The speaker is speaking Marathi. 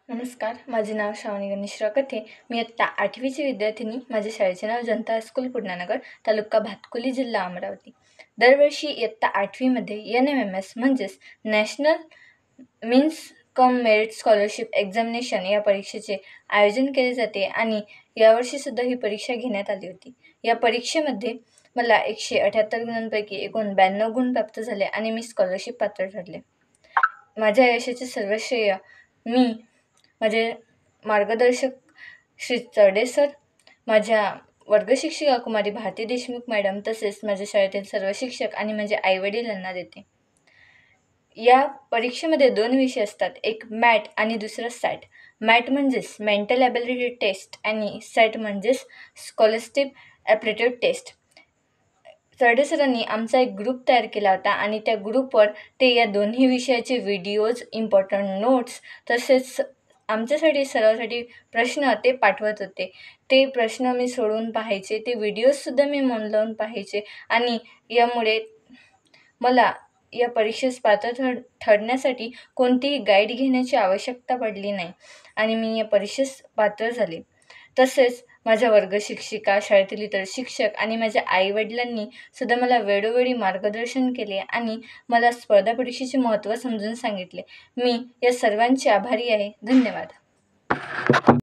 नमस्कार, माझे नाव श्रावणी गणेशराव कथे. मी इयत्ता 8वीची विद्यार्थिनी. माझ्या शाळेचे नाव जनता हायस्कूल पुण्यानगर, तालुका भातकुली, जिल्हा अमरावती. दरवर्षी इयत्ता 8वीमध्ये NMMS म्हणजेच national means cum merit scholarship examination या परीक्षेचे आयोजन केले जाते आणि यावर्षीसुद्धा ही परीक्षा घेण्यात आली होती. या परीक्षेमध्ये मला 178 गुणांपैकी एकूण 92 गुण प्राप्त झाले आणि मी स्कॉलरशिप पात्र ठरले. माझ्या यशाचे सर्व श्रेय मी माझे मार्गदर्शक श्री चढे सर, माझ्या वर्गशिक्षिका कुमारी भारती देशमुख मॅडम, तसेच माझ्या शाळेतील सर्व शिक्षक आणि माझे आईवडील यांना देते. या परीक्षेमध्ये 2 विषय असतात, एक मॅट आणि दुसरं सॅट. मॅट म्हणजेच मेंटल ॲबिलिटी टेस्ट आणि सॅट म्हणजेच स्कॉलरशिप ॲप्टिट्यूड टेस्ट. चढे सरांनी आमचा एक ग्रुप तयार केला होता आणि त्या ग्रुपवर ते या दोन्ही विषयाचे व्हिडिओज, इम्पॉर्टंट नोट्स तसेच आमच्यासाठी सर्वांसाठी प्रश्न ते पाठवत होते. ते प्रश्न मी सोडवून पाहायचे, ते व्हिडिओजसुद्धा मी मन लावून पाहायचे आणि यामुळे मला या परीक्षेस पात्र ठरण्यासाठी कोणतीही गाईड घेण्याची आवश्यकता पडली नाही आणि मी या परीक्षेस पात्र झाले. तसेच माझ्या वर्गशिक्षिका, शाळेतील इतर शिक्षक आणि माझ्या आईवडिलांनी सुद्धा मला वेळोवेळी मार्गदर्शन केले आणि मला स्पर्धा परीक्षेचे महत्त्व समजून सांगितले. मी या सर्वांची आभारी आहे. धन्यवाद.